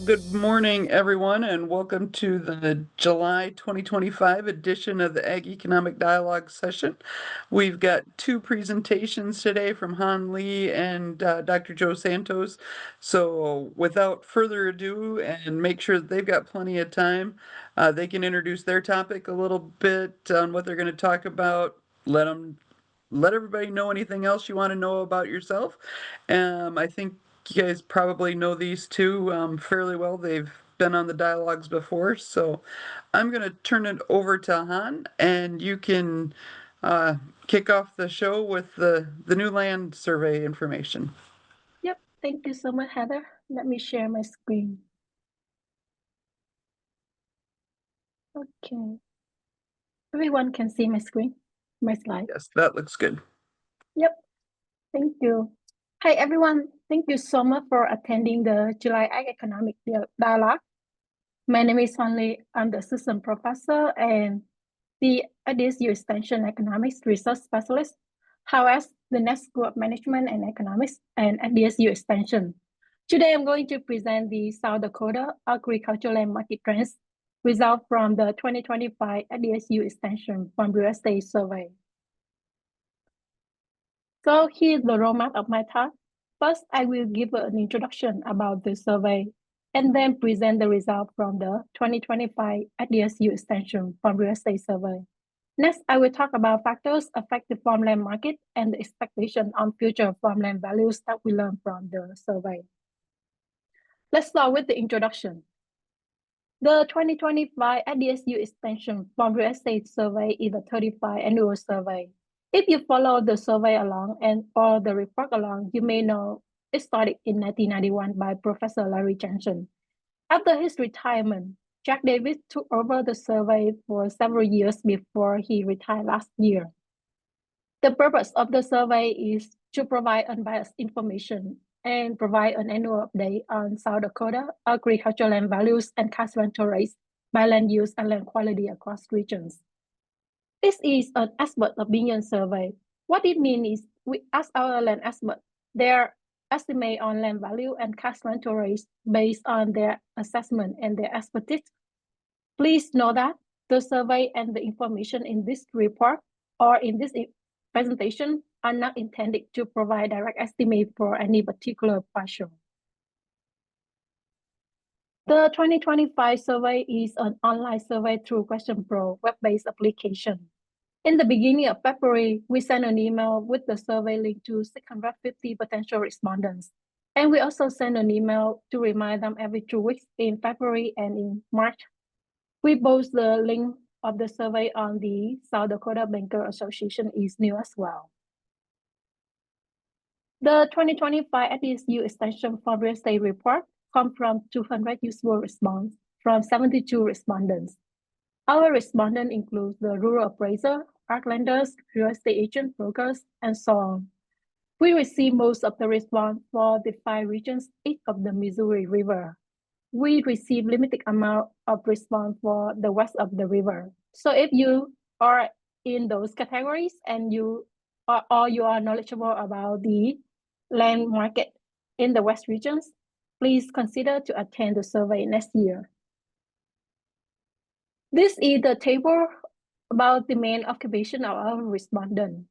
good morning, everyone, and welcome to the July 2025 edition of the Ag Economic Dialogue session. We've got two presentations today from Hoanh and Dr. Joe Santos. So without further ado, and make sure that they've got plenty of time, they can introduce their topic a little bit on what they're going to talk about. Let everybody know anything else you want to know about yourself. I think you guys probably know these two fairly well. They've been on the dialogues before. So I'm going to turn it over to Han, and you can uh, kick off the show with the new land survey information. Yep, thank you so much, Heather. Let me share my screen. Okay. Everyone can see my screen, my slide. Yes, that looks good. Yep, thank you. Hi, everyone. Thank you so much for attending the July Ag Economic Dialogue. My name is Hoanh. I'm the assistant professor and the SDSU Extension Economics Research Specialist, as the Ness School of Management and Economics and SDSU Extension. Today, I'm going to present the South Dakota Agricultural Land Market Trends result from the 2025 SDSU Extension Farm Real Estate Survey. So here's the roadmap of my talk. First, I will give an introduction about the survey and then present the result from the 2025 SDSU Extension Farm Real Estate Survey. Next, I will talk about factors affect the farmland market and the expectation on future farmland values that we learned from the survey. Let's start with the introduction. The 2025 SDSU Extension Farm Real Estate Survey is a 35 annual survey. If you follow the survey along or the report along, you may know it started in 1991 by Professor Larry Johnson. After his retirement, Jack Davis took over the survey for several years before he retired last year. The purpose of the survey is to provide unbiased information and provide an annual update on South Dakota agricultural land values and cash rental rates by land use and land quality across regions. This is an expert opinion survey. What it means is we ask our land expert their estimate on land value and cash rental rates based on their assessment and their expertise. Please know that the survey and the information in this report or in this presentation are not intended to provide direct estimate for any particular parcel. The 2025 survey is an online survey through Question Pro web-based application. In the beginning of February, we sent an email with the survey link to 650 potential respondents. And we also sent an email to remind them every 2 weeks in February and in March. We post the link of the survey on the South Dakota Banker Association is new as well. The 2025 SDSU Extension Farm Real Estate Report comes from 200 useful responses from 72 respondents. Our respondents include the rural appraiser, ag lenders, real estate agent, brokers, and so on. We received most of the response for the 5 regions east of the Missouri River. We received limited amount of response for the west of the river. So if you are in those categories and you are knowledgeable about the land market in the west regions, please consider to attend the survey next year. This is the table about the main occupation of our respondent.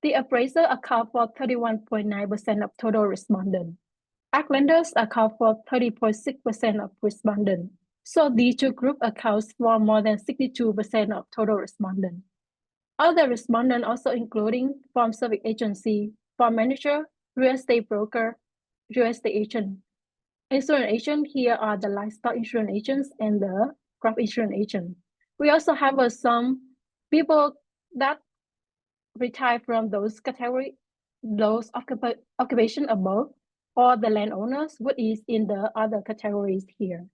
The appraiser account for 31.9% of total respondents. Ag lenders account for 30.6% of respondents. So these two groups accounts for more than 62% of total respondents. Other respondents also including farm service agency, farm manager, real estate broker, real estate agent. Insurance agent here are the livestock insurance agents and the crop insurance agent. We also have some people that retire from those categories, those occupation above, or the landowners, which is in the other categories here.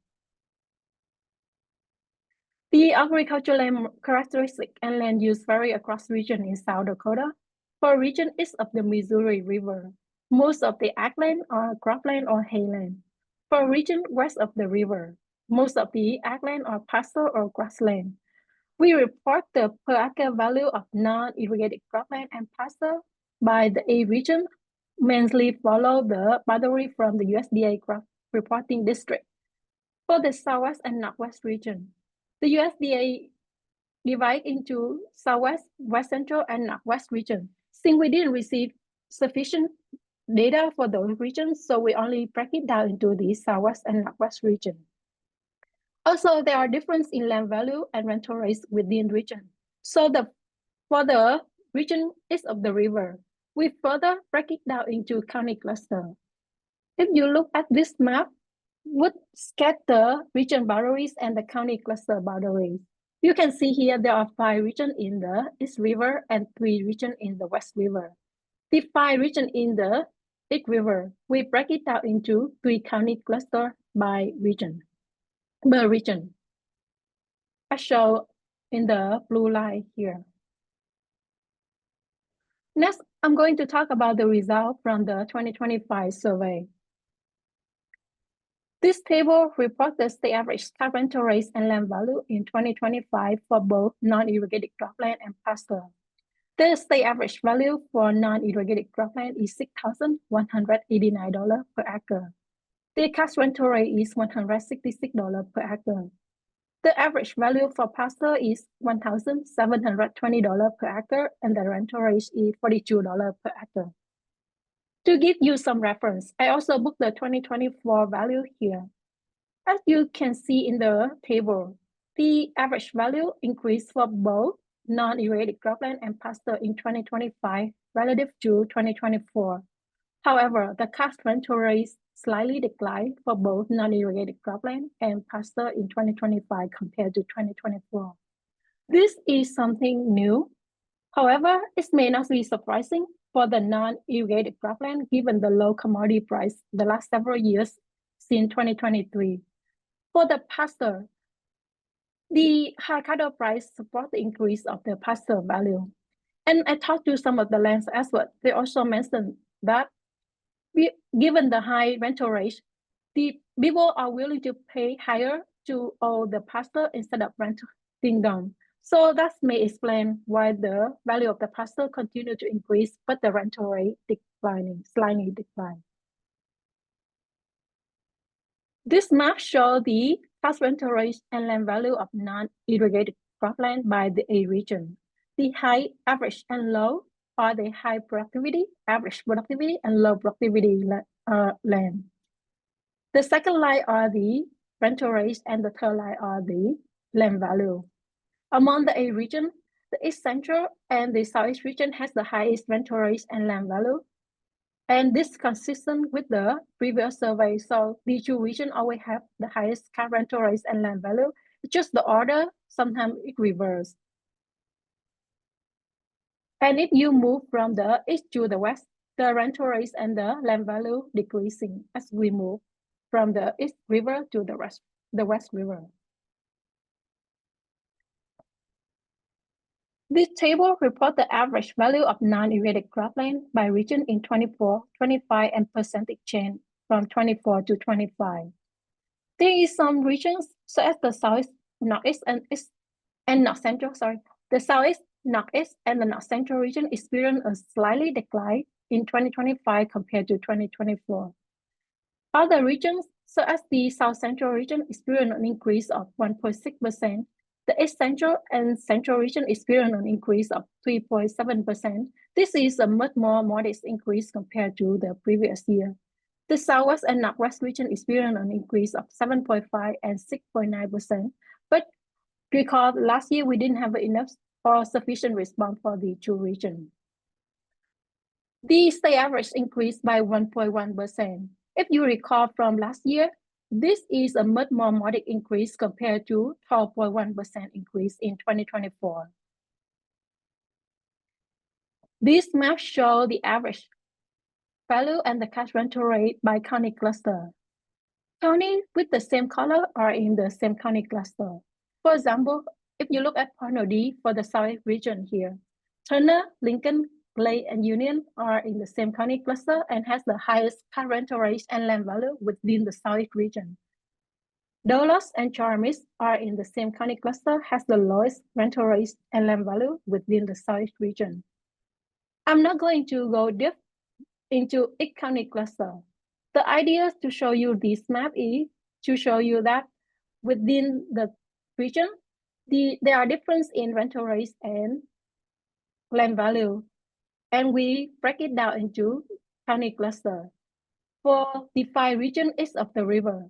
The agricultural land characteristic and land use vary across region in South Dakota. For region east of the Missouri River, most of the ag land are cropland or hayland. For region west of the river, most of the ag land are pasture or grassland. We report the per acre value of non-irrigated cropland and pasture by the A region, mainly follow the boundary from the USDA crop reporting district. For the Southwest and Northwest region, the USDA divide into Southwest, West Central, and Northwest region. Since we didn't receive sufficient data for those regions, so we only break it down into the Southwest and Northwest region. Also, there are differences in land value and rental rates within region. So for the region east of the river, we further break it down into county cluster. If you look at this map, would scatter region boundaries and the county cluster boundaries. You can see here there are 5 regions in the East River and 3 regions in the West River. The 5 regions in the East River, we break it down into 3 county clusters by region, per region, as shown in the blue line here. Next, I'm going to talk about the result from the 2025 survey. This table reports the state average rental rates and land value in 2025 for both non-irrigated cropland and pasture. The state average value for non-irrigated cropland is $6,189 per acre. The cash rental rate is $166 per acre. The average value for pasture is $1,720 per acre, and the rental rate is $42 per acre. To give you some reference, I also booked the 2024 value here. As you can see in the table, the average value increased for both non-irrigated cropland and pasture in 2025 relative to 2024. However, the cash rental rates slightly declined for both non-irrigated cropland and pasture in 2025 compared to 2024. This is something new. However, it may not be surprising for the non-irrigated cropland given the low commodity price the last several years since 2023. For the pasture, the high cattle price support the increase of the pasture value. And I talked to some of the land experts. They also mentioned that given the high rental rate, the people are willing to pay higher to own the pasture instead of renting them. So that may explain why the value of the pasture continue to increase, but the rental rate slightly decline. This map shows the cash rental rate and land value of non-irrigated cropland by the A region. The high, average, and low are the high productivity, average productivity, and low productivity land. The second line are the rental rates, and the third line are the land value. Among the A region, the East Central and the Southeast region has the highest rental rates and land value. And this is consistent with the previous survey. So these 2 regions always have the highest rental rates and land value. It's just the order, sometimes it reverses. And if you move from the east to the west, the rental rates and the land value decreasing as we move from the East River to the West River. This table reports the average value of non-irrigated cropland by region in 24, 25, and percentage change from 24 to 25. There is some regions, such as the Southeast, Northeast, and North Central, the Southeast, Northeast, and the North Central region experienced a slightly decline in 2025 compared to 2024. Other regions, such as the South Central region, experienced an increase of 1.6%. The East Central and Central region experienced an increase of 3.7%. This is a much more modest increase compared to the previous year. The Southwest and Northwest region experienced an increase of 7.5% and 6.9%. But recall last year we didn't have enough or sufficient response for the 2 regions. The state average increased by 1.1%. If you recall from last year, this is a much more modest increase compared to 12.1% increase in 2024. This map shows the average value and the cash rental rate by county cluster. Counties with the same color are in the same county cluster. For example, if you look at Point D for the South region here, Turner, Lincoln, Clay, and Union are in the same county cluster and has the highest cash rental rate and land value within the South region. Douglas and Charmis are in the same county cluster, has the lowest rental rate and land value within the South region. I'm not going to go deep into each county cluster. The idea to show you this map is to show you that within the region, there are differences in rental rates and land value, and we break it down into county cluster. For the 5 regions east of the river,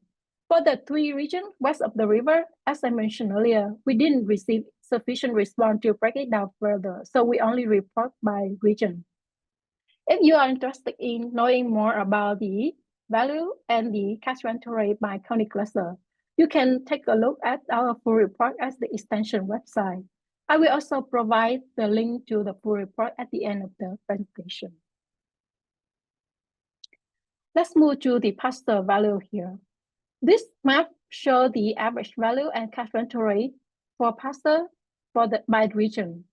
for the 3 regions west of the river, as I mentioned earlier, we didn't receive sufficient response to break it down further, so we only report by region. If you are interested in knowing more about the value and the cash rental rate by county cluster, you can take a look at our full report at the extension website. I will also provide the link to the full report at the end of the presentation. Let's move to the pasture value here. This map shows the average value and cash rental rate for pasture by region.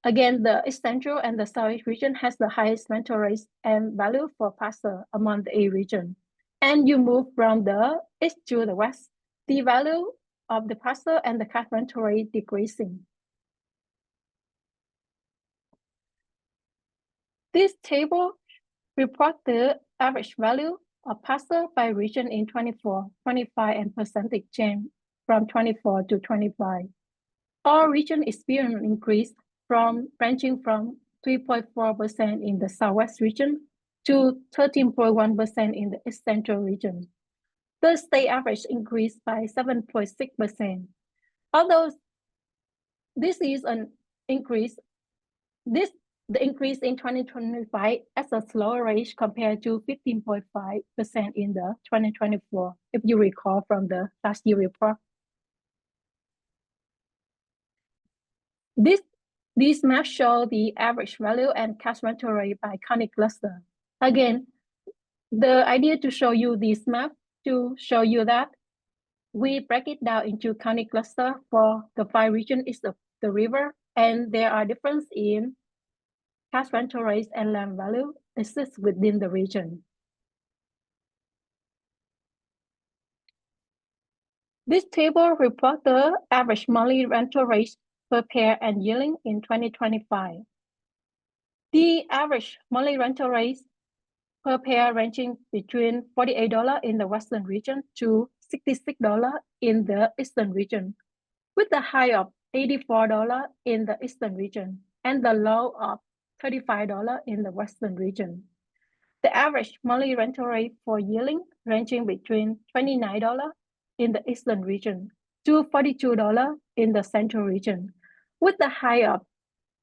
Again, the East Central and the Southeast region has the highest rental rates and value for pasture among the 8 regions. And you move from the east to the west, the value of the pasture and the cash rental rate decreasing. This table reports the average value of pasture by region in 24, 25, and percentage change from 24 to 25. All regions experienced an increase ranging from 3.4% in the Southwest region to 13.1% in the East Central region. The state average increased by 7.6%. Although this is an increase, the increase in 2025 at a slower rate compared to 15.5% in the 2024, if you recall from the last year report. These maps show the average value and cash rental rate by county cluster. Again, the idea to show you this map to show you that we break it down into county cluster for the 5 regions east of the river, and there are differences in cash rental rates and land value exist within the region. This table reports the average monthly rental rates per pair and yearling in 2025. The average monthly rental rates per pair ranging between $48 in the western region to $66 in the eastern region, with the high of $84 in the eastern region and the low of $35 in the western region. The average monthly rental rate for yearling ranging between $29 in the eastern region to $42 in the central region, with the high of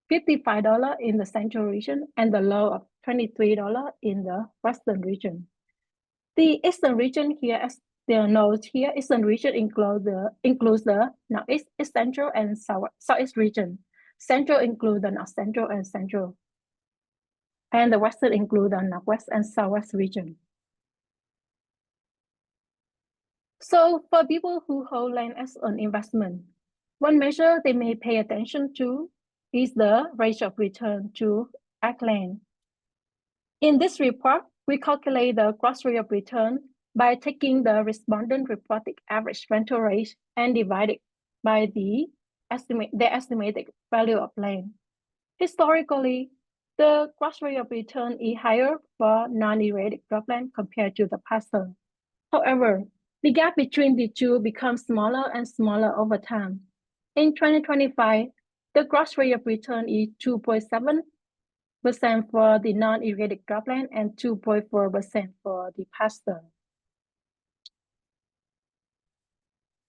$55 in the central region and the low of $23 in the western region. The eastern region here, as the note here, eastern region includes the northeast, east central, and southeast region. Central includes the north central and central. And the western includes the northwest and southwest region. So for people who hold land as an investment, one measure they may pay attention to is the rate of return to ag land. In this report, we calculate the gross rate of return by taking the respondent reported average rental rate and divide it by the estimated value of land. Historically, the gross rate of return is higher for non-irrigated cropland compared to the pasture. However, the gap between the two becomes smaller and smaller over time. In 2025, the gross rate of return is 2.7% for the non-irrigated cropland and 2.4% for the pasture.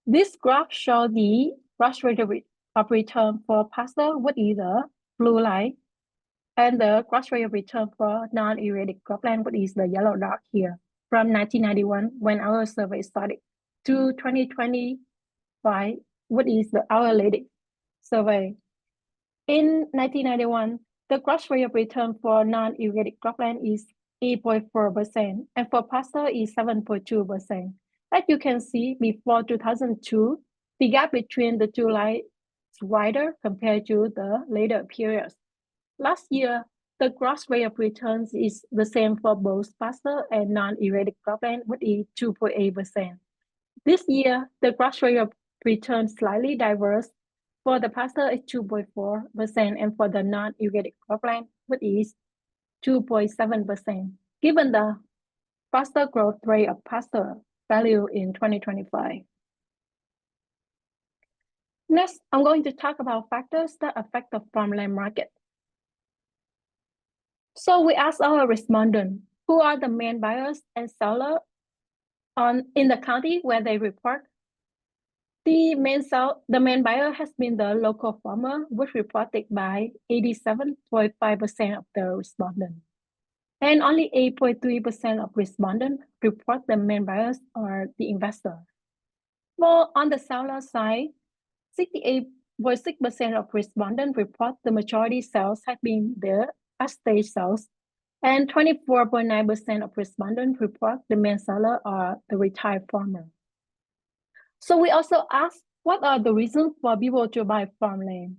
This graph shows the gross rate of return for pasture, which is the blue line, and the gross rate of return for non-irrigated cropland, which is the yellow dot here, from 1991 when our survey started to 2025, which is our latest survey. In 1991, the gross rate of return for non-irrigated cropland is 8.4%, and for pasture is 7.2%. As you can see, before 2002, the gap between the two lines is wider compared to the later periods. Last year, the gross rate of returns is the same for both pasture and non-irrigated cropland, which is 2.8%. This year, the gross rate of return slightly diverse. For the pasture, it's 2.4%, and for the non-irrigated cropland, which is 2.7%, given the faster growth rate of pasture value in 2025. Next, I'm going to talk about factors that affect the farmland market. So we asked our respondents, who are the main buyers and sellers in the county where they report? The main buyer has been the local farmer, which reported by 87.5% of the respondents. And only 8.3% of respondents report the main buyers are the investor. Well, on the seller side, 68.6% of respondents report the majority sales have been their estate sales, and 24.9% of respondents report the main seller are the retired farmer. So we also asked, what are the reasons for people to buy farmland?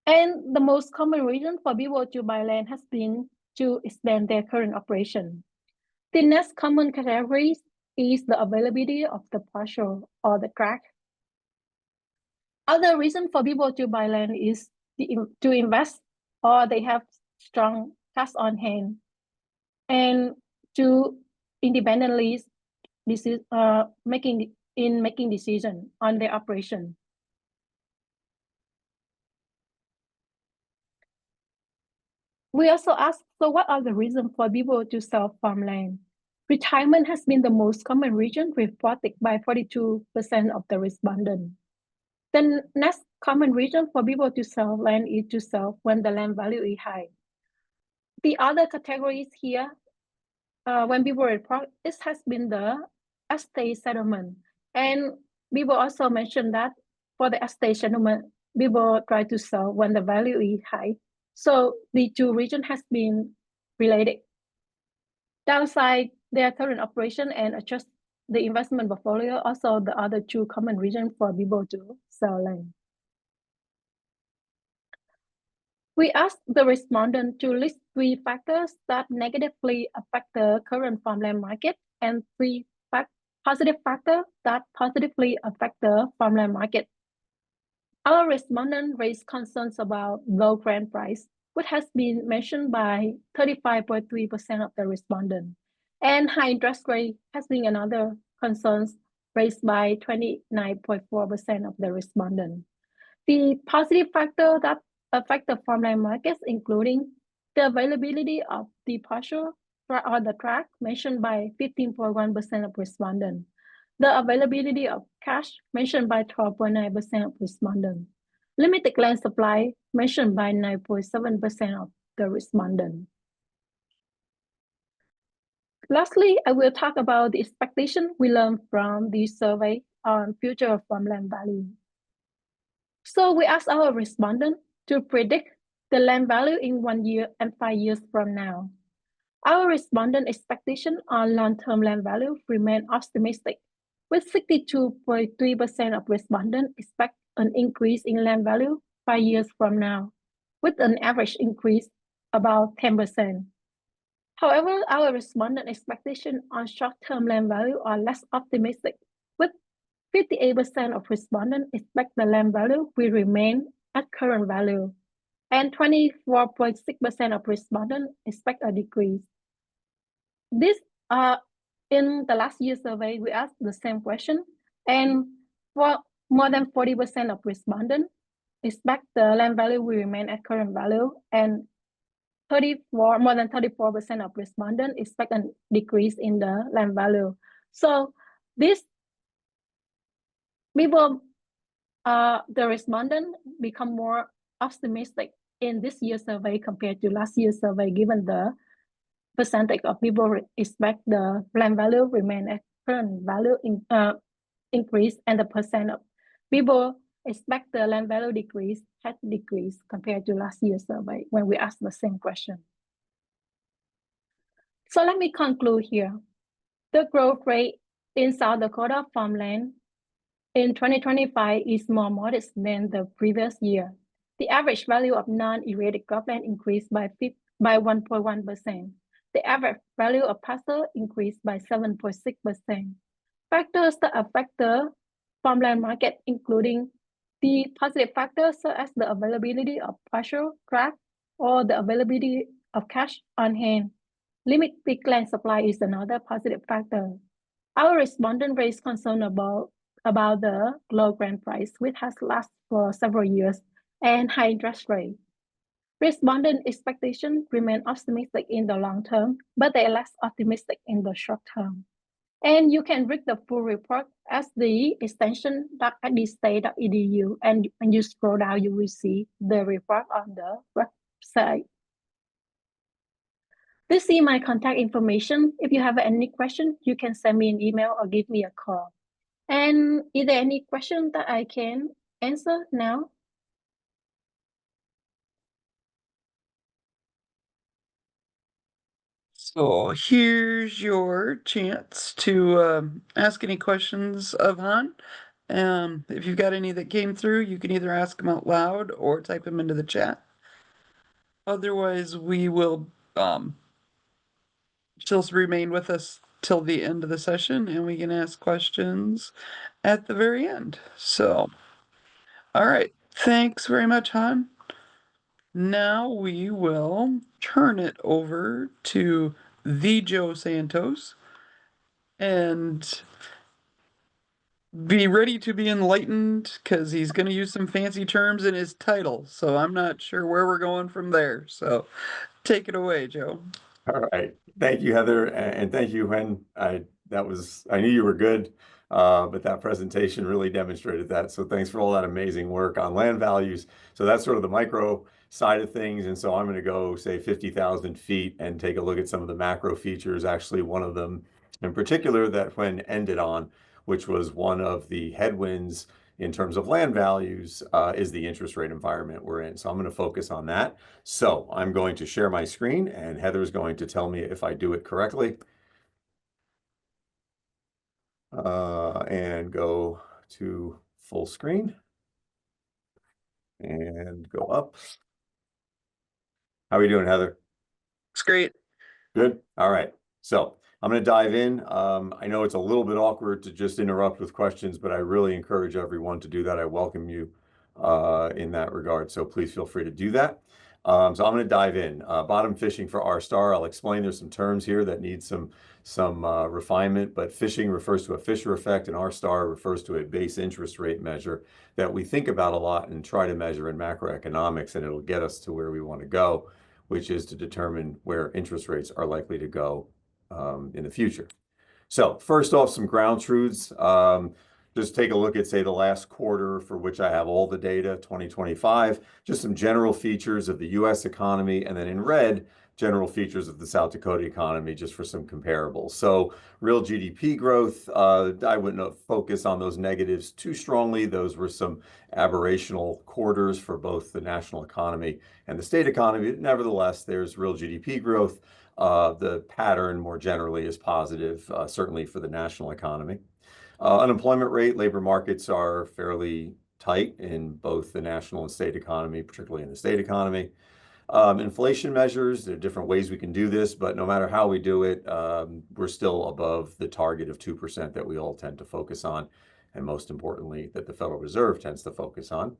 And the most common reason for people to buy land has been to expand their current operation. The next common category is the availability of the parcel or the tract. Other reason for people to buy land is to invest, or they have strong cash on hand, and to independently making decision on their operation. We also asked, so what are the reasons for people to sell farmland? Retirement has been the most common reason, reported by 42% of the respondents. The next common reason for people to sell land is to sell when the land value is high. The other categories here, when people report, it has been the estate settlement. And people also mentioned that for the estate settlement, people try to sell when the value is high. So the two regions has been related. Downside their current operation and adjust the investment portfolio, also the other two common reasons for people to sell land. We asked the respondent to list 3 factors that negatively affect the current farmland market and 3 positive factors that positively affect the farmland market. Our respondent raised concerns about low grant price, which has been mentioned by 35.3% of the respondents. And high interest rate has been another concern raised by 29.4% of the respondents. The positive factor that affect the farmland markets, including the availability of the parcel or the tract mentioned by 15.1% of respondents. The availability of cash mentioned by 12.9% of respondents. Limited land supply mentioned by 9.7% of the respondents. Lastly, I will talk about the expectation we learned from the survey on future farmland value. So we asked our respondents to predict the land value in 1 year and 5 years from now. Our respondent expectation on long-term land value remain optimistic, with 62.3% of respondents expect an increase in land value 5 years from now, with an average increase about 10%. However, our respondent expectation on short-term land value are less optimistic, with 58% of respondents expect the land value will remain at current value, and 24.6% of respondents expect a decrease. This in the last year survey, we asked the same question, and for more than 40% of respondents expect the land value will remain at current value, and more than 34% of respondents expect a decrease in the land value. So this people, the respondent become more optimistic in this year's survey compared to last year's survey, given the percentage of people expect the land value remain at current value increase, and the percent of people expect the land value decrease had decreased compared to last year's survey when we asked the same question. So let me conclude here. The growth rate in South Dakota farmland in 2025 is more modest than the previous year. The average value of non-irrigated cropland increased by 1.1%. The average value of parcel increased by 7.6%. Factors that affect the farmland market, including the positive factors such as the availability of partial tract or the availability of cash on hand. Limited land supply is another positive factor. Our respondent raised concern about about the low grand price, which has lasted for several years, and high interest rate. Respondent expectations remain optimistic in the long term, but they are less optimistic in the short term. And you can read the full report at the extension.sdstate.edu, and when you scroll down, you will see the report on the website. Please see my contact information. If you have any question, you can send me an email or give me a call. And is there any question that I can answer now? So here's your chance to ask any questions of Han. If you've got any that came through, you can either ask them out loud or type them into the chat. Otherwise, we will she'll remain with us till the end of the session, and we can ask questions at the very end. So, all right. Thanks very much, Han. Now we will turn it over to the Joe Santos and be ready to be enlightened because he's going to use some fancy terms in his title. So I'm not sure where we're going from there. So take it away, Joe. All right. Thank you, Heather. And thank you, Hoanh. I knew you were good, but that presentation really demonstrated that. So thanks for all that amazing work on land values. So that's sort of the micro side of things. And so I'm going to go say 50,000 feet and take a look at some of the macro features. Actually, one of them in particular that Hoanh ended on, which was one of the headwinds in terms of land values, is the interest rate environment we're in. So I'm going to focus on that. So I'm going to share my screen, and Heather's going to tell me if I do it correctly. And go to full screen and go up. How are you doing, Heather? It's great. Good. All right. So I'm going to dive in. I know it's a little bit awkward to just interrupt with questions, but I really encourage everyone to do that. I welcome you in that regard. So please feel free to do that. So I'm going to dive in. Bottom fishing for R star. I'll explain there's some terms here that need some refinement, but fishing refers to a Fisher effect, and R star refers to a base interest rate measure that we think about a lot and try to measure in macroeconomics, and it'll get us to where we want to go, which is to determine where interest rates are likely to go in the future. So first off, some ground truths. Just take a look at, say, the last quarter for which I have all the data, 2025, just some general features of the US economy, and then in red, general features of the South Dakota economy, just for some comparables. So real GDP growth, I wouldn't focus on those negatives too strongly. Those were some aberrational quarters for both the national economy and the state economy. Nevertheless, there's real GDP growth. The pattern more generally is positive, certainly for the national economy. Unemployment rate, labor markets are fairly tight in both the national and state economy, particularly in the state economy. Inflation measures, there are different ways we can do this, but no matter how we do it, we're still above the target of 2% that we all tend to focus on, and most importantly, that the Federal Reserve tends to focus on.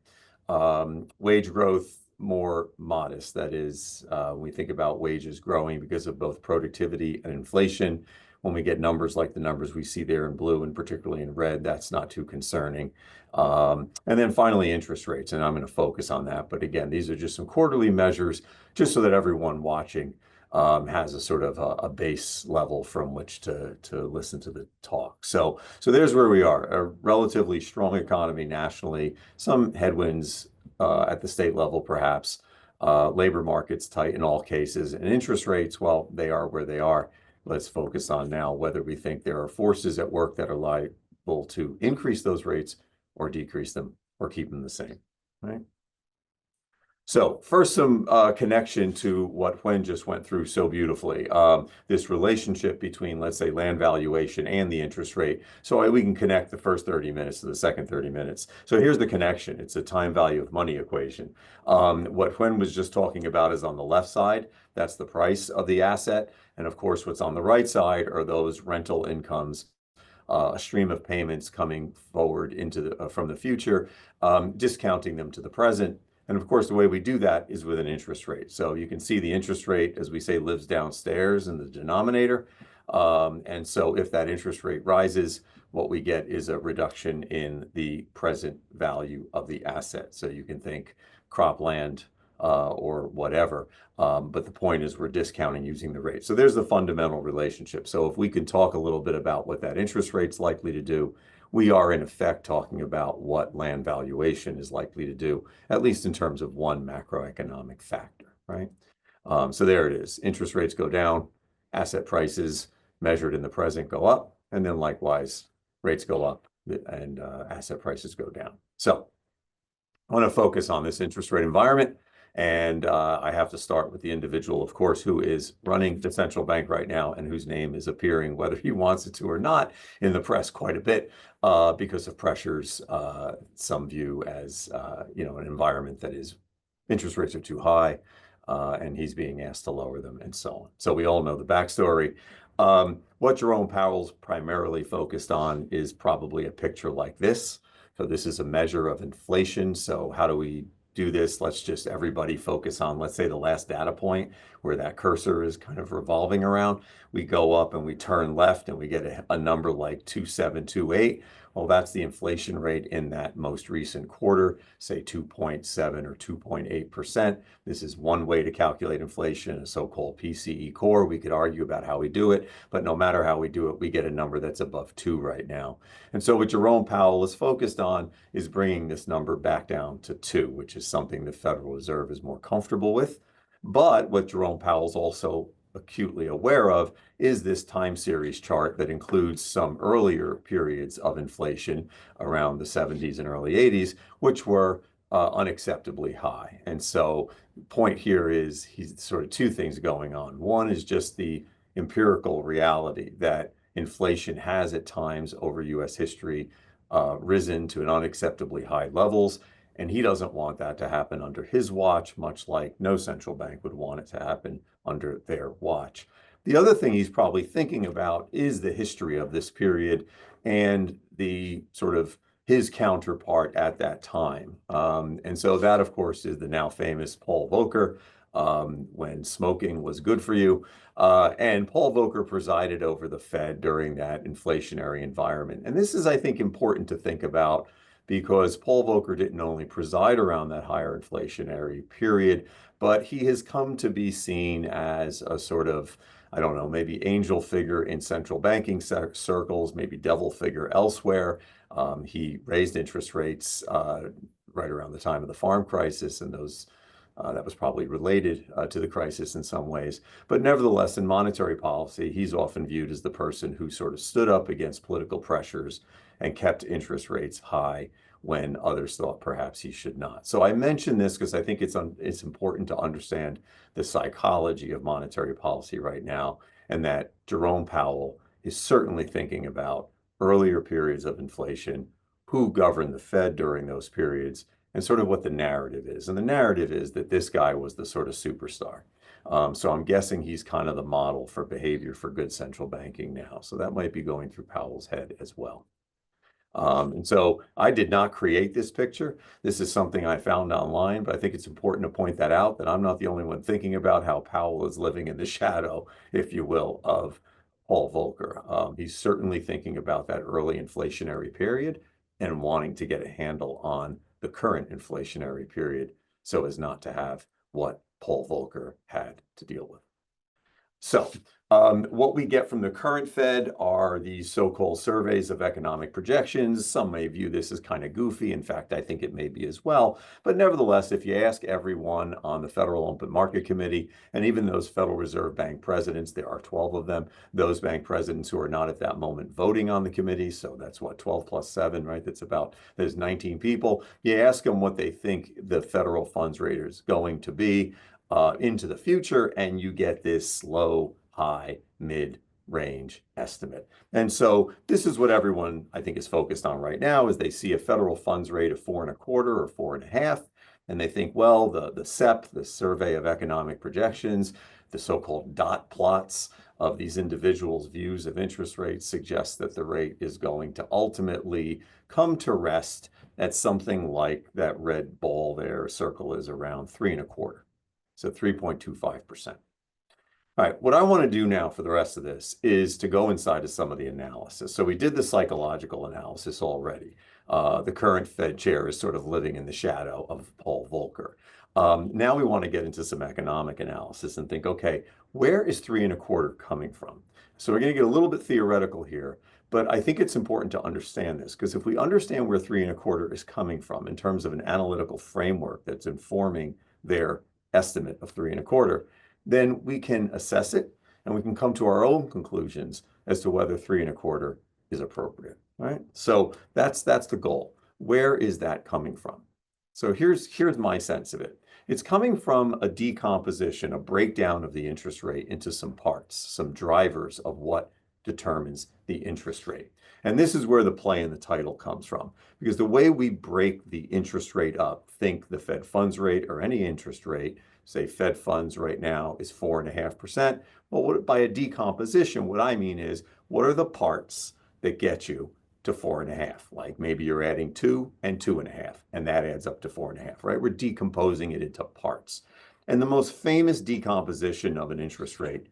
Wage growth, more modest. That is, we think about wages growing because of both productivity and inflation. When we get numbers like the numbers we see there in blue and particularly in red, that's not too concerning. And then finally, interest rates, and I'm going to focus on that. But again, these are just some quarterly measures, just so that everyone watching has a sort of a base level from which to listen to the talk. So there's where we are, a relatively strong economy nationally, some headwinds at the state level, perhaps. Labor markets tight in all cases, and interest rates, well, they are where they are. Let's focus on now whether we think there are forces at work that are liable to increase those rates or decrease them or keep them the same, right? So first, some connection to what Hoanh just went through so beautifully, this relationship between, let's say, land valuation and the interest rate. So we can connect the first 30 minutes to the second 30 minutes. So here's the connection. It's a time value of money equation. What Hoanh was just talking about is on the left side. That's the price of the asset. And of course, what's on the right side are those rental incomes, a stream of payments coming forward into from the future, discounting them to the present. And of course, the way we do that is with an interest rate. So you can see the interest rate, as we say, lives downstairs in the denominator. And so if that interest rate rises, what we get is a reduction in the present value of the asset. So you can think cropland or whatever. But the point is we're discounting using the rate. So there's the fundamental relationship. So if we can talk a little bit about what that interest rate's likely to do, we are in effect talking about what land valuation is likely to do, at least in terms of one macroeconomic factor, right? So there it is. Interest rates go down, asset prices measured in the present go up, and then likewise, rates go up and asset prices go down. So I want to focus on this interest rate environment. And I have to start with the individual, of course, who is running the central bank right now and whose name is appearing, whether he wants it to or not, in the press quite a bit because of pressures some view as an environment that is interest rates are too high and he's being asked to lower them and so on. So we all know the backstory. What Jerome Powell's primarily focused on is probably a picture like this. So this is a measure of inflation. So how do we do this? Let's just everybody focus on, let's say, the last data point where that cursor is kind of revolving around. We go up and we turn left and we get a number like 2728. Well, that's the inflation rate in that most recent quarter, say 2.7 or 2.8%. This is one way to calculate inflation, a so-called PCE core. We could argue about how we do it, but no matter how we do it, we get a number that's above 2 right now. And so what Jerome Powell is focused on is bringing this number back down to 2, which is something the Federal Reserve is more comfortable with. But what Jerome Powell's also acutely aware of is this time series chart that includes some earlier periods of inflation around the 70s and early 80s, which were unacceptably high. And so the point here is he's sort of two things going on. One is just the empirical reality that inflation has at times over U.S. history risen to an unacceptably high levels. And he doesn't want that to happen under his watch, much like no central bank would want it to happen under their watch. The other thing he's probably thinking about is the history of this period and the sort of his counterpart at that time. And so that, of course, is the now famous Paul Volcker, when smoking was good for you. And Paul Volcker presided over the Fed during that inflationary environment. And this is, I think, important to think about because Paul Volcker didn't only preside around that higher inflationary period, but he has come to be seen as a sort of, I don't know, maybe angel figure in central banking circles, maybe devil figure elsewhere. He raised interest rates right around the time of the farm crisis, and that was probably related to the crisis in some ways. But nevertheless, in monetary policy, he's often viewed as the person who sort of stood up against political pressures and kept interest rates high when others thought perhaps he should not. So I mention this because I think it's important to understand the psychology of monetary policy right now, and that Jerome Powell is certainly thinking about earlier periods of inflation, who governed the Fed during those periods, and sort of what the narrative is. And the narrative is that this guy was the sort of superstar. So I'm guessing he's kind of the model for behavior for good central banking now. So that might be going through Powell's head as well. And so I did not create this picture. This is something I found online, but I think it's important to point that out, that I'm not the only one thinking about how Powell is living in the shadow, if you will, of Paul Volcker. He's certainly thinking about that early inflationary period and wanting to get a handle on the current inflationary period so as not to have what Paul Volcker had to deal with. So what we get from the current Fed are these so-called surveys of economic projections. Some may view this as kind of goofy. In fact, I think it may be as well. But nevertheless, if you ask everyone on the Federal Open Market Committee, and even those Federal Reserve Bank presidents, there are 12 of them, those bank presidents who are not at that moment voting on the committee, so that's what, 12 plus 7, right? There's 19 people. You ask them what they think the federal funds rate is going to be into the future, and you get this low, high, mid-range estimate. And so this is what everyone, I think, is focused on right now, is they see a federal funds rate of 4.25 or 4.5, and they think, well, the SEP, the Survey of Economic Projections, the so-called dot plots of these individuals' views of interest rates suggest that the rate is going to ultimately come to rest at something like that red ball there, circle is around 3.25. So 3.25%. All right, what I want to do now for the rest of this is to go inside of some of the analysis. So we did the psychological analysis already. The current Fed chair is sort of living in the shadow of Paul Volcker. Now we want to get into some economic analysis and think, okay, where is 3.25 coming from? So we're going to get a little bit theoretical here, but I think it's important to understand this, because if we understand where 3.25 is coming from in terms of an analytical framework that's informing their estimate of 3.25, then we can assess it and we can come to our own conclusions as to whether 3.25 is appropriate, right? So that's the goal. Where is that coming from? So here's my sense of it. It's coming from a decomposition, a breakdown of the interest rate into some parts, some drivers of what determines the interest rate. And this is where the play in the title comes from, because the way we break the interest rate up, think the Fed funds rate or any interest rate, say Fed funds right now is 4.5%. Well, by a decomposition, what I mean is, what are the parts that get you to 4.5? Like maybe you're adding 2 and 2.5, and that adds up to 4.5, right? We're decomposing it into parts. And the most famous decomposition of an interest rate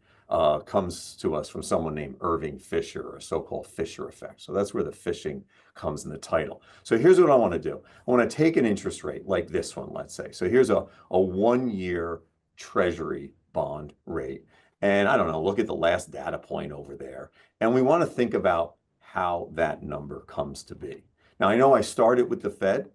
comes to us from someone named Irving Fisher, or a so-called Fisher effect. So that's where the fishing comes in the title. So here's what I want to do. I want to take an interest rate like this one, let's say. So here's a 1-year Treasury bond rate. And I don't know, look at the last data point over there. And we want to think about how that number comes to be. Now, I know I started with the Fed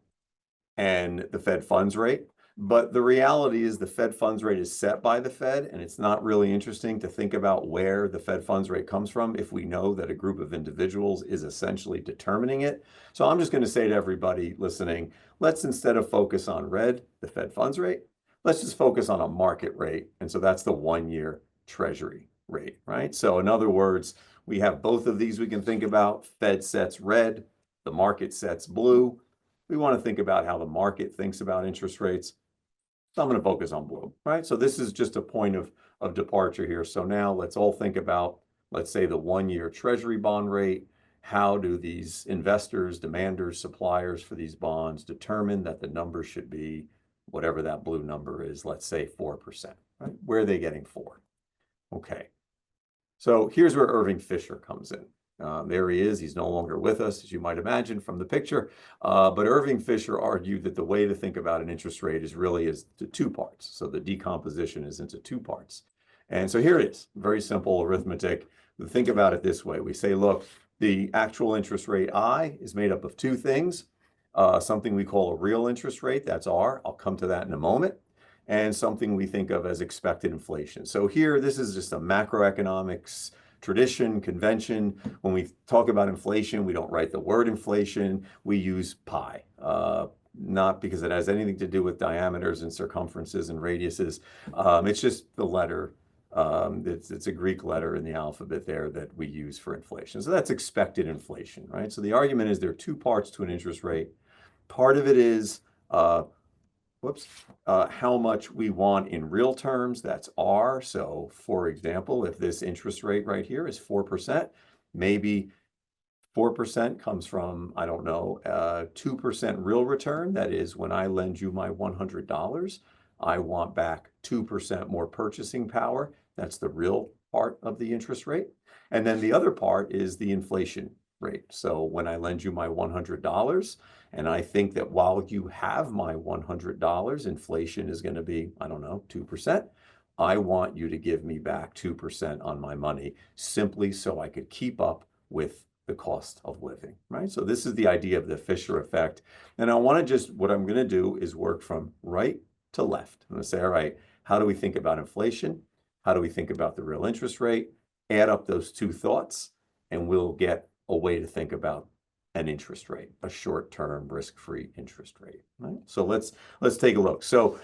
and the Fed funds rate, but the reality is the Fed funds rate is set by the Fed, and it's not really interesting to think about where the Fed funds rate comes from if we know that a group of individuals is essentially determining it. So I'm just going to say to everybody listening, let's, instead of focus on red, the Fed funds rate, let's just focus on a market rate. And so that's the 1-year Treasury rate, right? So in other words, we have both of these we can think about. Fed sets red, the market sets blue. We want to think about how the market thinks about interest rates. So I'm going to focus on blue, right? So this is just a point of departure here. So now let's all think about, let's say, the 1-year Treasury bond rate. How do these investors, demanders, suppliers for these bonds determine that the number should be whatever that blue number is, let's say 4%, right? Where are they getting 4? Okay. So here's where Irving Fisher comes in. There he is. He's no longer with us, as you might imagine from the picture. But Irving Fisher argued that the way to think about an interest rate is to 2 parts. So the decomposition is into 2 parts. And so here it is, very simple arithmetic. Think about it this way. We say, look, the actual interest rate I is made up of 2 things. Something we call a real interest rate, that's R. I'll come to that in a moment. And something we think of as expected inflation. So here, this is just a macroeconomics tradition, convention. When we talk about inflation, we don't write the word inflation. We use pi, not because it has anything to do with diameters and circumferences and radiuses. It's just the letter. It's a Greek letter in the alphabet there that we use for inflation. So that's expected inflation, right? So the argument is there are 2 parts to an interest rate. Part of it is how much we want in real terms, that's R. So for example, if this interest rate right here is 4%, maybe 4% comes from, I don't know, 2% real return. That is, when I lend you my $100, I want back 2% more purchasing power. That's the real part of the interest rate. And then the other part is the inflation rate. So when I lend you my $100, and I think that while you have my $100, inflation is going to be, I don't know, 2%. I want you to give me back 2% on my money, simply so I could keep up with the cost of living, right? So this is the idea of the Fisher effect. And I want to what I'm going to do is work from right to left. I'm going to say, all right, how do we think about inflation? How do we think about the real interest rate? Add up those 2 thoughts, and we'll get a way to think about an interest rate, a short-term risk-free interest rate, right? So let's take a look. So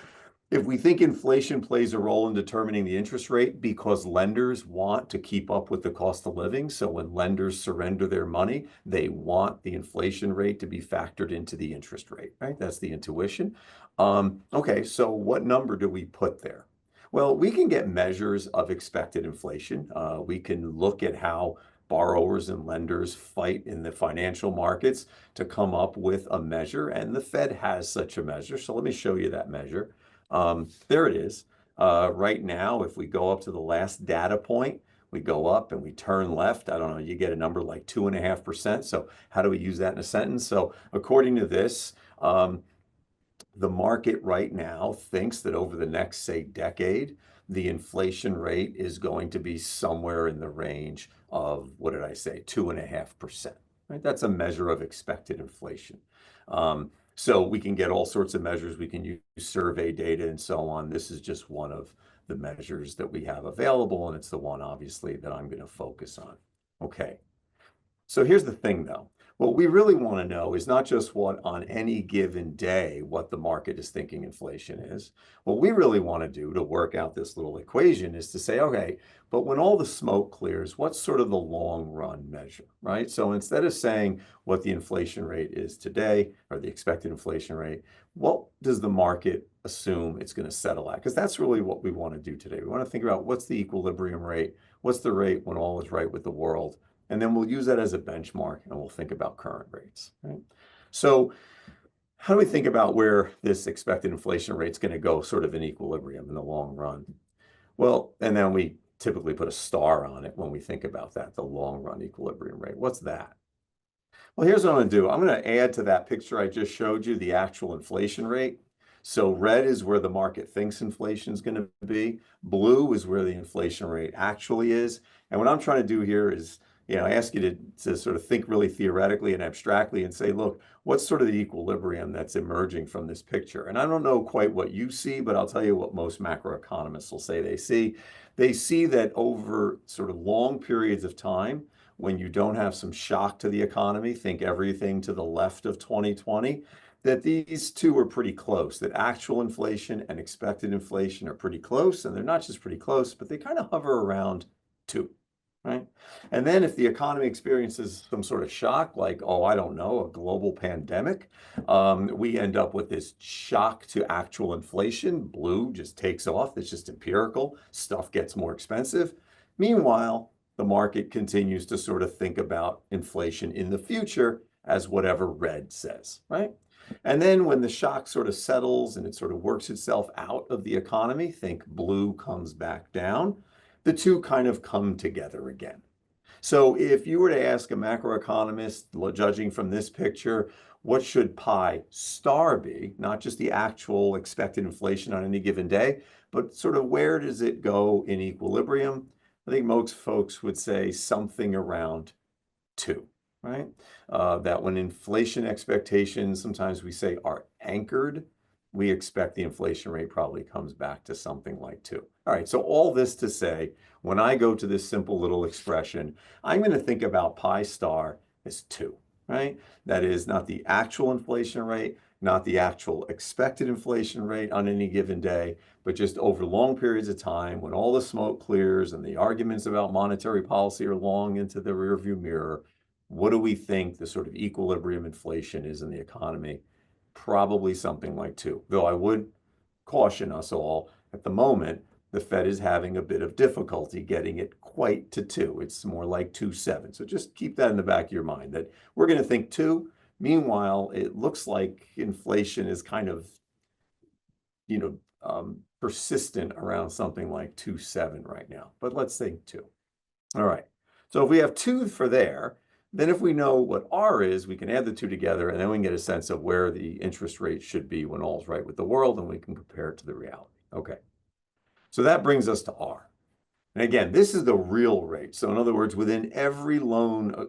if we think inflation plays a role in determining the interest rate because lenders want to keep up with the cost of living, so when lenders surrender their money, they want the inflation rate to be factored into the interest rate, right? That's the intuition. Okay, so what number do we put there? Well, we can get measures of expected inflation. We can look at how borrowers and lenders fight in the financial markets to come up with a measure, and the Fed has such a measure. So let me show you that measure. There it is. Right now, if we go up to the last data point, we go up and we turn left. I don't know, you get a number like 2.5%. So how do we use that in a sentence? So according to this, the market right now thinks that over the next, say, decade, the inflation rate is going to be somewhere in the range of, what did I say, 2.5%. Right? That's a measure of expected inflation. So we can get all sorts of measures. We can use survey data and so on. This is just one of the measures that we have available, and it's the one, obviously, that I'm going to focus on. Okay. So here's the thing, though. What we really want to know is not just what on any given day, what the market is thinking inflation is. What we really want to do to work out this little equation is to say, okay, but when all the smoke clears, what's sort of the long run measure, right? So instead of saying what the inflation rate is today or the expected inflation rate, what does the market assume it's going to settle at? Because that's really what we want to do today. We want to think about what's the equilibrium rate, what's the rate when all is right with the world, and then we'll use that as a benchmark and we'll think about current rates, right? So how do we think about where this expected inflation rate is going to go sort of in equilibrium in the long run? Well, and then we typically put a star on it when we think about that, the long run equilibrium rate. What's that? Well, here's what I'm going to do. I'm going to add to that picture I just showed you the actual inflation rate. So red is where the market thinks inflation is going to be. Blue is where the inflation rate actually is. And what I'm trying to do here is, ask you to sort of think really theoretically and abstractly and say, look, what's sort of the equilibrium that's emerging from this picture? And I don't know quite what you see, but I'll tell you what most macroeconomists will say they see. They see that over sort of long periods of time, when you don't have some shock to the economy, think everything to the left of 2020, that these two are pretty close, that actual inflation and expected inflation are pretty close. And they're not just pretty close, but they kind of hover around 2. Right? And then if the economy experiences some sort of shock, like, oh, I don't know, a global pandemic, we end up with this shock to actual inflation. Blue just takes off. It's just empirical. Stuff gets more expensive. Meanwhile, the market continues to sort of think about inflation in the future as whatever red says, right? And then when the shock sort of settles and it sort of works itself out of the economy, think blue comes back down, the two kind of come together again. So if you were to ask a macroeconomist, judging from this picture, what should pi star be, not just the actual expected inflation on any given day, but sort of where does it go in equilibrium? I think most folks would say something around 2, right? That when inflation expectations, sometimes we say, are anchored, we expect the inflation rate probably comes back to something like 2. All right, so all this to say, when I go to this simple little expression, I'm going to think about pi star as 2, right? That is not the actual inflation rate, not the actual expected inflation rate on any given day, but just over long periods of time when all the smoke clears and the arguments about monetary policy are long into the rearview mirror, what do we think the sort of equilibrium inflation is in the economy? Probably something like 2. Though I would caution us all, at the moment, the Fed is having a bit of difficulty getting it quite to 2. It's more like 2.7. So just keep that in the back of your mind that we're going to think 2. Meanwhile, it looks like inflation is kind of, persistent around something like 2.7 right now. But let's think 2. All right. So if we have 2 for there, then if we know what R is, we can add the 2 together, and then we can get a sense of where the interest rate should be when all's right with the world, and we can compare it to the reality. Okay. So that brings us to R. And again, this is the real rate. So in other words, within every loan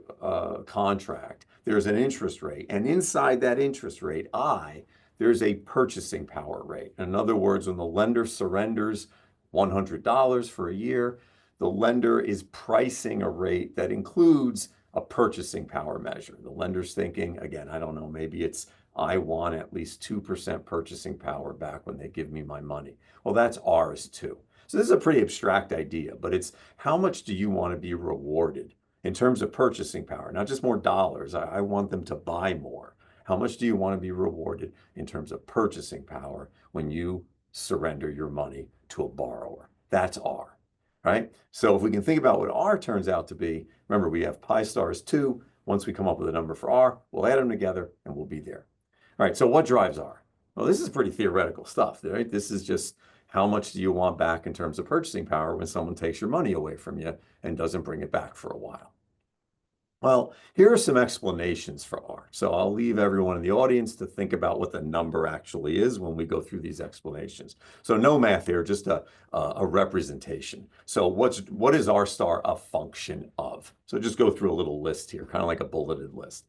contract, there's an interest rate. And inside that interest rate, I, there's a purchasing power rate. In other words, when the lender surrenders $100 for a year, the lender is pricing a rate that includes a purchasing power measure. The lender's thinking, again, I don't know, maybe it's I want at least 2% purchasing power back when they give me my money. Well, that's R is 2. So this is a pretty abstract idea, but it's how much do you want to be rewarded in terms of purchasing power? Not just more dollars. I want them to buy more. How much do you want to be rewarded in terms of purchasing power when you surrender your money to a borrower? That's R, right? So if we can think about what R turns out to be, remember we have pi star is 2. Once we come up with a number for R, we'll add them together and we'll be there. All right, so what drives R? Well, this is pretty theoretical stuff, right? This is just How much do you want back in terms of purchasing power when someone takes your money away from you and doesn't bring it back for a while? Well, here are some explanations for R. So I'll leave everyone in the audience to think about what the number actually is when we go through these explanations. So no math here, just a representation. So what is R star a function of? So just go through a little list here, kind of like a bulleted list.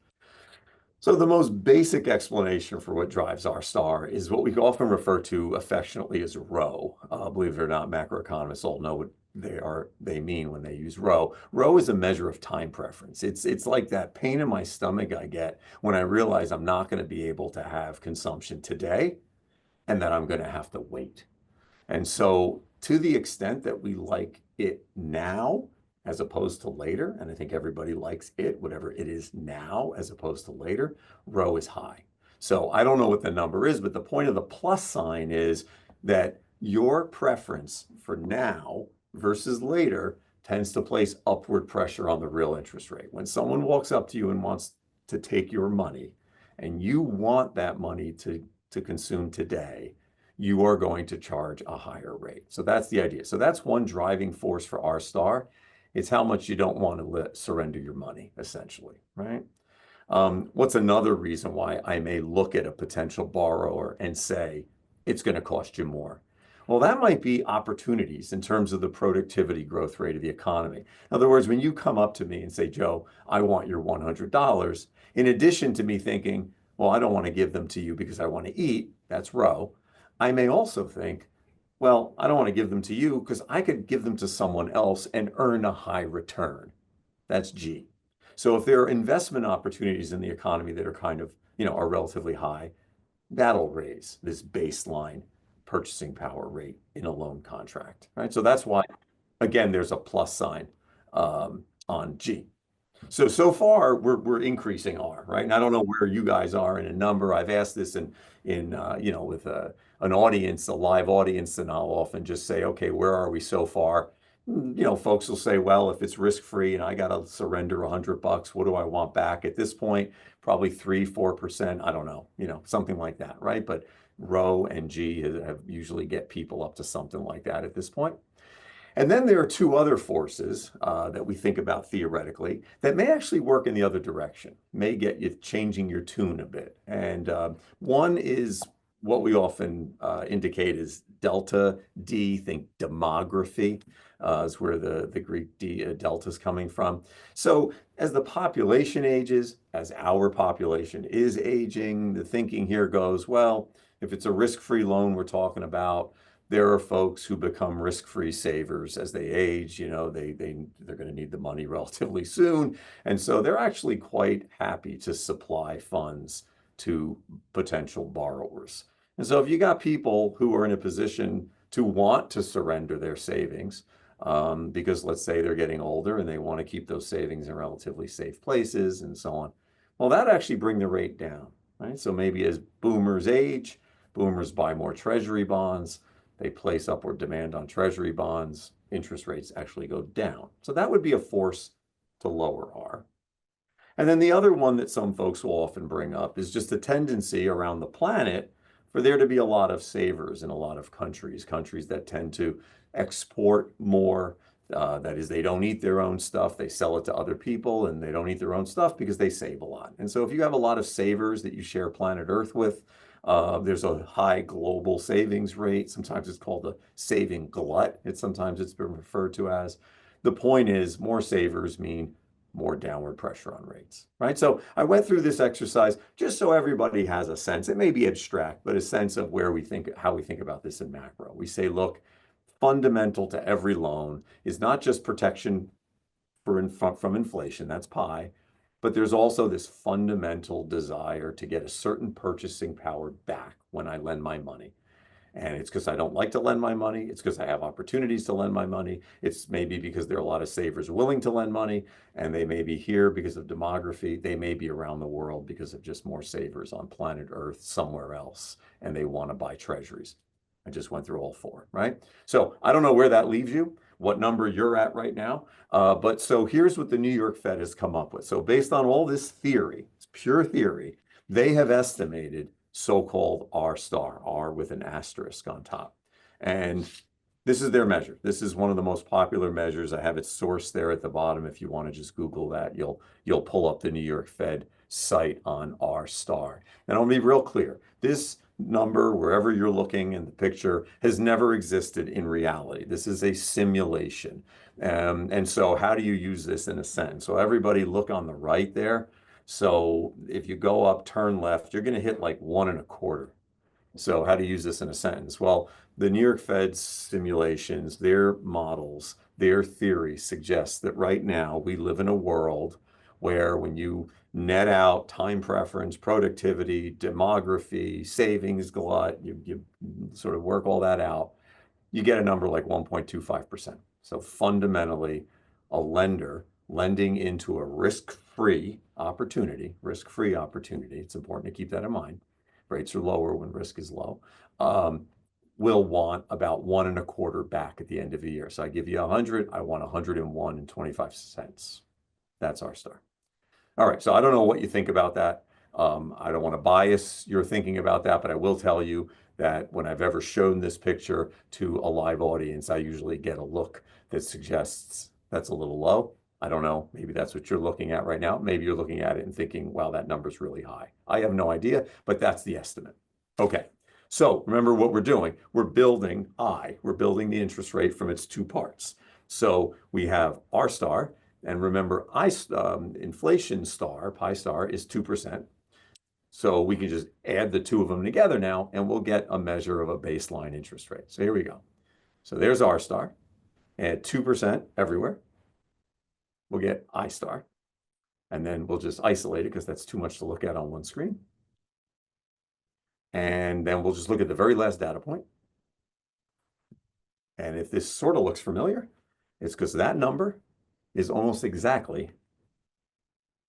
So the most basic explanation for what drives R star is what we often refer to affectionately as rho. Believe it or not, macroeconomists all know what they mean when they use rho. Rho is a measure of time preference. It's like that pain in my stomach I get when I realize I'm not going to be able to have consumption today and that I'm going to have to wait. And so to the extent that we like it now as opposed to later, and I think everybody likes it, whatever it is now as opposed to later, rho is high. So I don't know what the number is, but the point of the plus sign is that your preference for now versus later tends to place upward pressure on the real interest rate. When someone walks up to you and wants to take your money, and you want that money to consume today, you are going to charge a higher rate. So that's the idea. So that's one driving force for R star. It's how much you don't want to surrender your money, essentially, right? What's another reason why I may look at a potential borrower and say, it's going to cost you more? Well, that might be opportunities in terms of the productivity growth rate of the economy. In other words, when you come up to me and say, Joe, I want your $100, in addition to me thinking, well, I don't want to give them to you because I want to eat, that's rho, I may also think, well, I don't want to give them to you because I could give them to someone else and earn a high return. That's G. So if there are investment opportunities in the economy that are kind of, are relatively high, that'll raise this baseline purchasing power rate in a loan contract, right? So that's why, again, there's a plus sign on G. So far we're increasing R, right? And I don't know where you guys are in a number. I've asked this in with an audience, a live audience, and I'll often just say, okay, where are we so far? Folks will say, well, if it's risk-free and I got to surrender $100, what do I want back? At this point, probably 3-4%. I don't know, something like that, right? But rho and G have usually get people up to something like that at this point. And then there are two other forces that we think about theoretically that may actually work in the other direction, may get you changing your tune a bit. And one is what we often indicate is delta D, think demography, is where the Greek delta is coming from. So as the population ages, as our population is aging, the thinking here goes, well, if it's a risk-free loan we're talking about, there are folks who become risk-free savers as they age. They're going to need the money relatively soon. And so they're actually quite happy to supply funds to potential borrowers. And so if you got people who are in a position to want to surrender their savings, because let's say they're getting older and they want to keep those savings in relatively safe places and so on, well, that actually bring the rate down, right? So maybe as boomers age, boomers buy more treasury bonds, they place upward demand on treasury bonds, interest rates actually go down. So that would be a force to lower R. And then the other one that some folks will often bring up is just a tendency around the planet for there to be a lot of savers in a lot of countries that tend to export more. That is, they don't eat their own stuff, they sell it to other people, and they don't eat their own stuff because they save a lot. And so if you have a lot of savers that you share planet Earth with, there's a high global savings rate. Sometimes it's called a saving glut. Sometimes it's been referred to as. The point is more savers mean more downward pressure on rates, right? So I went through this exercise just so everybody has a sense. It may be abstract, but a sense of how we think about this in macro. We say, look, fundamental to every loan is not just protection from inflation, that's pi, but there's also this fundamental desire to get a certain purchasing power back when I lend my money. And it's because I don't like to lend my money. It's because I have opportunities to lend my money. It's maybe because there are a lot of savers willing to lend money, and they may be here because of demography. They may be around the world because of just more savers on planet Earth somewhere else, and they want to buy treasuries. I just went through all four, right? So I don't know where that leaves you, what number you're at right now. But so here's what the New York Fed has come up with. So based on all this theory, it's pure theory, they have estimated so-called R star, R with an asterisk on top. And this is their measure. This is one of the most popular measures. I have it sourced there at the bottom. If you want to just Google that, you'll pull up the New York Fed site on R star. And I'll be real clear. This number, wherever you're looking in the picture, has never existed in reality. This is a simulation. And so how do you use this in a sentence? So everybody look on the right there. So if you go up, turn left, you're going to hit like 1 1/4. So how to use this in a sentence? Well, the New York Fed's simulations, their models, their theory suggests that right now we live in a world where when you net out time preference, productivity, demography, savings glut, you sort of work all that out, you get a number like 1.25%. So fundamentally, a lender lending into a risk-free opportunity, it's important to keep that in mind. Rates are lower when risk is low, will want about 1 1/4 back at the end of the year. So I give you 100, I want 101.25. That's R star. All right, so I don't know what you think about that. I don't want to bias your thinking about that, but I will tell you that when I've ever shown this picture to a live audience, I usually get a look that suggests that's a little low. I don't know, maybe that's what you're looking at right now. Maybe you're looking at it and thinking, wow, that number's really high. I have no idea, but that's the estimate. Okay, so remember what we're doing. We're building the interest rate from its two parts. So we have R star, and remember, inflation star, pi star, is 2%. So we can just add the two of them together now, and we'll get a measure of a baseline interest rate. So here we go. So there's R star, add 2% everywhere. We'll get I star, and then we'll just isolate it because that's too much to look at on one screen. And then we'll just look at the very last data point. And if this sort of looks familiar, it's because that number is almost exactly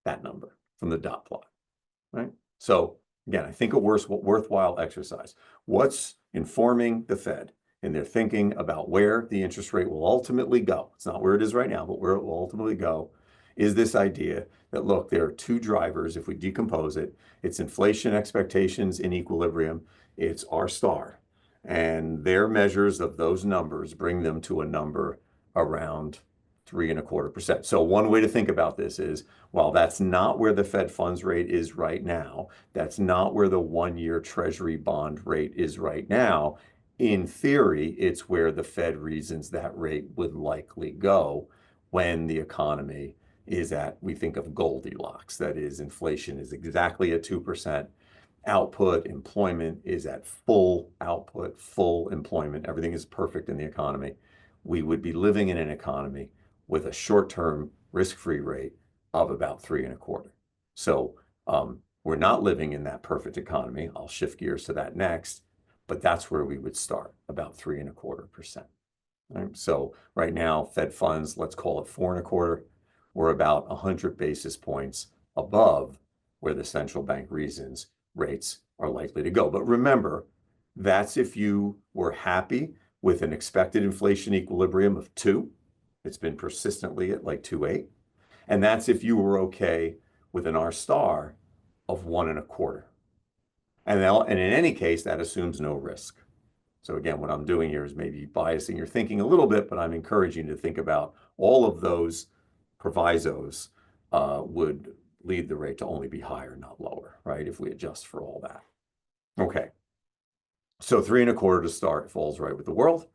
that number from the dot plot, right? So again, I think a worthwhile exercise. What's informing the Fed in their thinking about where the interest rate will ultimately go? It's not where it is right now, but where it will ultimately go is this idea that, look, there are two drivers. If we decompose it, it's inflation expectations in equilibrium, it's R star. And their measures of those numbers bring them to a number around 3 1/4%. So one way to think about this is, while that's not where the Fed funds rate is right now, that's not where the 1-year Treasury bond rate is right now, in theory, it's where the Fed reasons that rate would likely go when the economy is at, we think of Goldilocks. That is, inflation is exactly at 2%. Output, employment is at full output, full employment. Everything is perfect in the economy. We would be living in an economy with a short-term risk-free rate of about 3 1/4. So we're not living in that perfect economy. I'll shift gears to that next, but that's where we would start, about 3 1/4%. Right? So right now, Fed funds, let's call it 4 1/4. We're about 100 basis points above where the central bank reasons rates are likely to go. But remember, that's if you were happy with an expected inflation equilibrium of 2. It's been persistently at like 2.8. And that's if you were okay with an R star of 1 1/4. And in any case, that assumes no risk. So again, what I'm doing here is maybe biasing your thinking a little bit, but I'm encouraging you to think about all of those provisos would lead the rate to only be higher, not lower, right? If we adjust for all that. Okay. So 3 1/4 to start falls right with the world.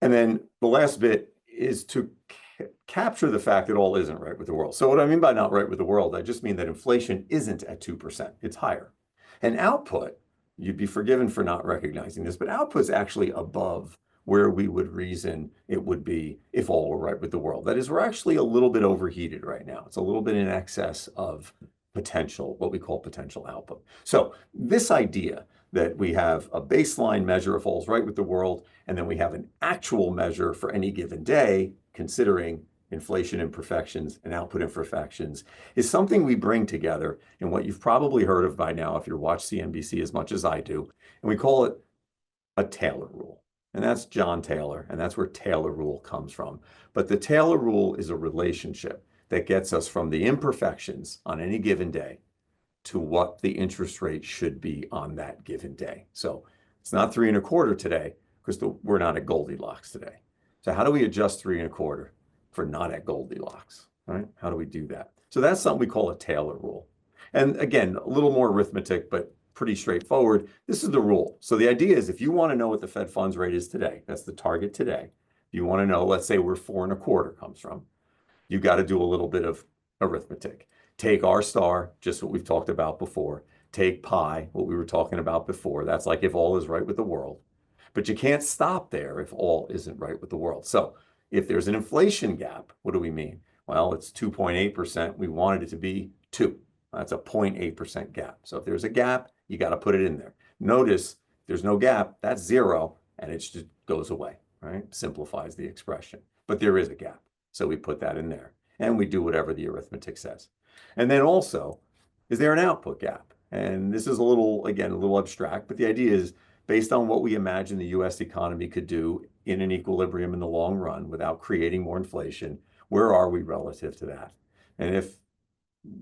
And then the last bit is to capture the fact that all isn't right with the world. So what I mean by not right with the world, I just mean that inflation isn't at 2%. It's higher. And output, you'd be forgiven for not recognizing this, but output's actually above where we would reason it would be if all were right with the world. That is, we're actually a little bit overheated right now. It's a little bit in excess of potential, what we call potential output. So this idea that we have a baseline measure of all's right with the world, and then we have an actual measure for any given day, considering inflation imperfections and output imperfections, is something we bring together in what you've probably heard of by now if you watch CNBC as much as I do, and we call it a Taylor rule. And that's John Taylor, and that's where Taylor rule comes from. But the Taylor rule is a relationship that gets us from the imperfections on any given day to what the interest rate should be on that given day. So It's not 3.25 today because we're not at Goldilocks today. So how do we adjust 3.25 for not at Goldilocks, right? How do we do that? So that's something we call a Taylor rule. And again, a little more arithmetic, but pretty straightforward. This is the rule. So the idea is if you want to know what the Fed funds rate is today, that's the target today. You want to know, let's say where 4.25 comes from. You got to do a little bit of arithmetic. Take R star, just what we've talked about before. Take pi, what we were talking about before. That's like if all is right with the world. But you can't stop there if all isn't right with the world. So if there's an inflation gap, what do we mean? Well, it's 2.8%. We wanted it to be 2. That's a 0.8% gap. So if there's a gap, you got to put it in there. Notice there's no gap, that's 0, and it just goes away, right? Simplifies the expression. But there is a gap. So we put that in there and we do whatever the arithmetic says. And then also, is there an output gap? And this is a little, again, a little abstract, but the idea is based on what we imagine the US economy could do in an equilibrium in the long run without creating more inflation, where are we relative to that? And if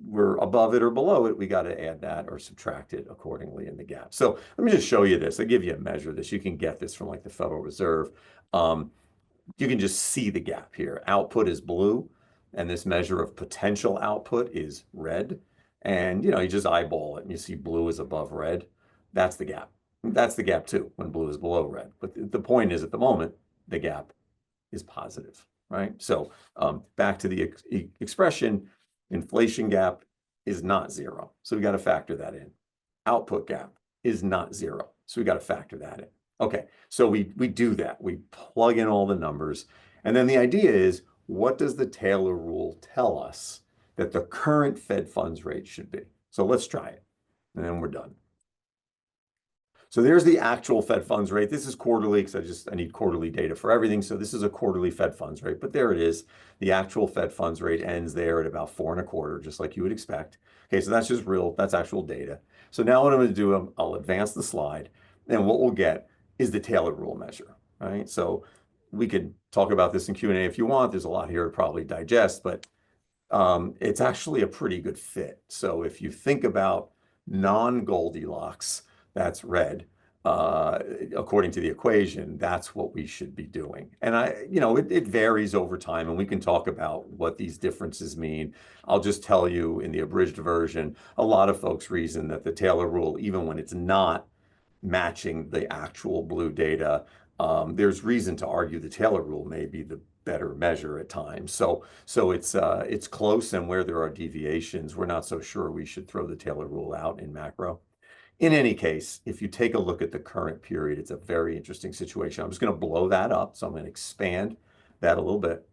we're above it or below it, we got to add that or subtract it accordingly in the gap. So let me just show you this. I give you a measure of this. You can get this from like the Federal Reserve. You can just see the gap here. Output is blue, and this measure of potential output is red. And you just eyeball it and you see blue is above red. That's the gap. That's the gap too, when blue is below red. But the point is at the moment, the gap is positive, right? So back to the expression, inflation gap is not 0. So we got to factor that in. Output gap is not 0. So we got to factor that in. Okay, so we do that. We plug in all the numbers. And then the idea is, what does the Taylor rule tell us that the current Fed funds rate should be? So let's try it, and then we're done. So there's the actual Fed funds rate. This is quarterly because I need quarterly data for everything. So this is a quarterly Fed funds rate, but there it is. The actual Fed funds rate ends there at about 4.25, just like you would expect. Okay, so that's just that's actual data. So now what I'm going to do, I'll advance the slide, and what we'll get is the Taylor rule measure, right? So we could talk about this in Q&A if you want. There's a lot here to probably digest, but it's actually a pretty good fit. So if you think about non-Goldilocks, that's red. According to the equation, that's what we should be doing. And it varies over time, and we can talk about what these differences mean. I'll just tell you in the abridged version, a lot of folks reason that the Taylor rule, even when it's not matching the actual blue data, there's reason to argue the Taylor rule may be the better measure at times. So it's close, and where there are deviations, we're not so sure we should throw the Taylor rule out in macro. In any case, if you take a look at the current period, it's a very interesting situation. I'm just going to blow that up. So I'm going to expand that a little bit,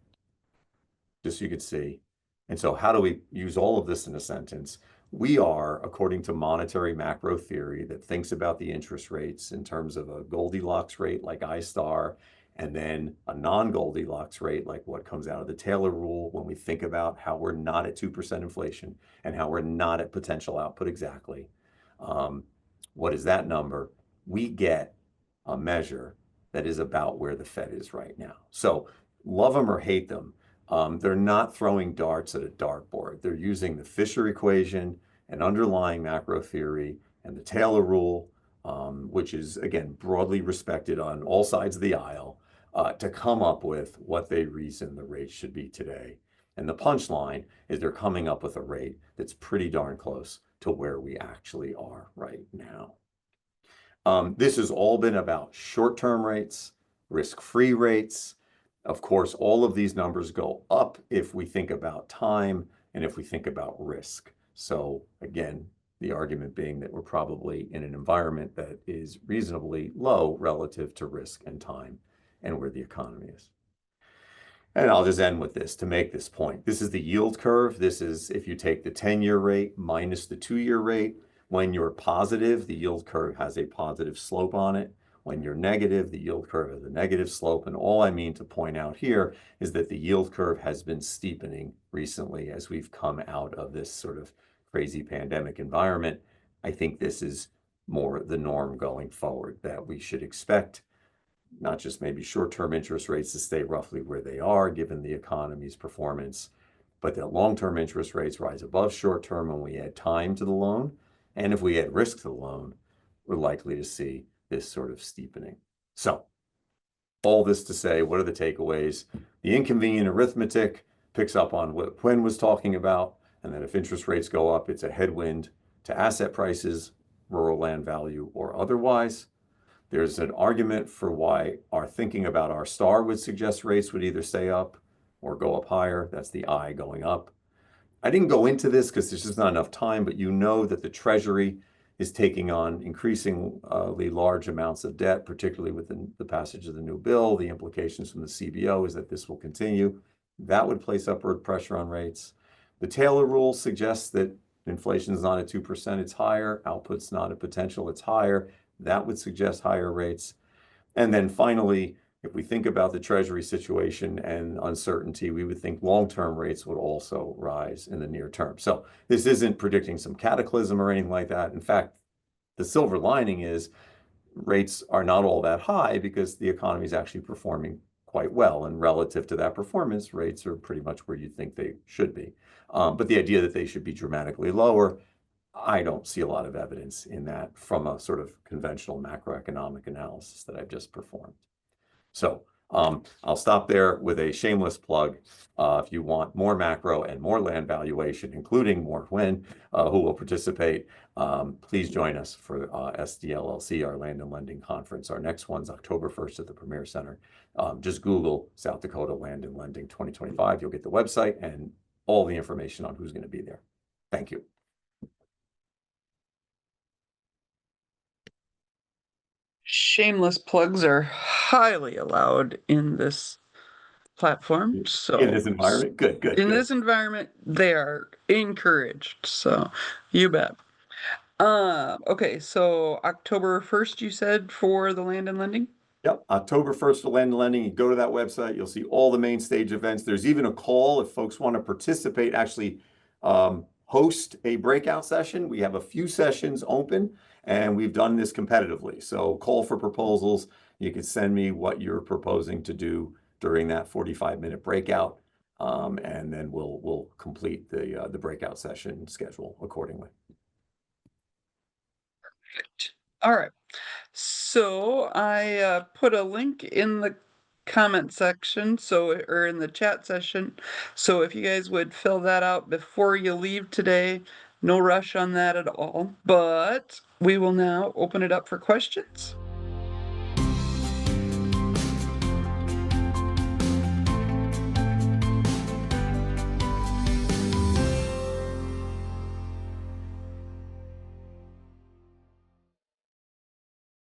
just so you can see. And so how do we use all of this in a sentence? We are, according to monetary macro theory that thinks about the interest rates in terms of a Goldilocks rate like I star, and then a non-Goldilocks rate like what comes out of the Taylor rule when we think about how we're not at 2% inflation and how we're not at potential output exactly. What is that number? We get a measure that is about where the Fed is right now. So love them or hate them, they're not throwing darts at a dartboard. They're using the Fisher equation and underlying macro theory and the Taylor rule, which is, again, broadly respected on all sides of the aisle, to come up with what they reason the rate should be today. And the punchline is they're coming up with a rate that's pretty darn close to where we actually are right now. This has all been about short-term rates, risk-free rates. Of course, all of these numbers go up if we think about time and if we think about risk. So again, the argument being that we're probably in an environment that is reasonably low relative to risk and time and where the economy is. And I'll just end with this to make this point. This is the yield curve. This is if you take the 10-year rate minus the 2-year rate. When you're positive, the yield curve has a positive slope on it. When you're negative, the yield curve has a negative slope. And all I mean to point out here is that the yield curve has been steepening recently as we've come out of this sort of crazy pandemic environment. I think this is more the norm going forward, that we should expect not just maybe short-term interest rates to stay roughly where they are given the economy's performance, but that long-term interest rates rise above short-term when we add time to the loan. And if we add risk to the loan, we're likely to see this sort of steepening. So all this to say, what are the takeaways? The inconvenient arithmetic picks up on what Hoanh was talking about, and that if interest rates go up, it's a headwind to asset prices, rural land value, or otherwise. There's an argument for why our thinking about our star would suggest rates would either stay up or go up higher. That's the I going up. I didn't go into this because there's just not enough time, but you know that the Treasury is taking on increasingly large amounts of debt, particularly with the passage of the new bill. The implications from the CBO is that this will continue. That would place upward pressure on rates. The Taylor rule suggests that inflation is not at 2%, it's higher. Output's not at potential, it's higher. That would suggest higher rates. And then finally, if we think about the Treasury situation and uncertainty, we would think long-term rates would also rise in the near term. So this isn't predicting some cataclysm or anything like that. In fact, the silver lining is rates are not all that high because the economy is actually performing quite well. And relative to that performance, rates are pretty much where you think they should be. But the idea that they should be dramatically lower, I don't see a lot of evidence in that from a sort of conventional macroeconomic analysis that I've just performed. So I'll stop there with a shameless plug. If you want more macro and more land valuation, including more Hoanh, who will participate, please join us for SDLLC, our Land and Lending Conference. Our next one's October 1st at the Premier Center. Just Google South Dakota Land and Lending 2025. You'll get the website and all the information on who's going to be there. Thank you. Shameless plugs are highly allowed in this platform. So in this environment, good. In this environment, they are encouraged. So you bet. Okay, so October 1st, you said, for the Land and Lending? Yep, October 1st for Land and Lending. You go to that website, you'll see all the main stage events. There's even a call if folks want to participate, actually host a breakout session. We have a few sessions open, and we've done this competitively. So call for proposals. You can send me what you're proposing to do during that 45-minute breakout, and then we'll complete the breakout session schedule accordingly. Perfect. All right. So I put a link in the comment section, or in the chat session. So if you guys would fill that out before you leave today, no rush on that at all. But we will now open it up for questions.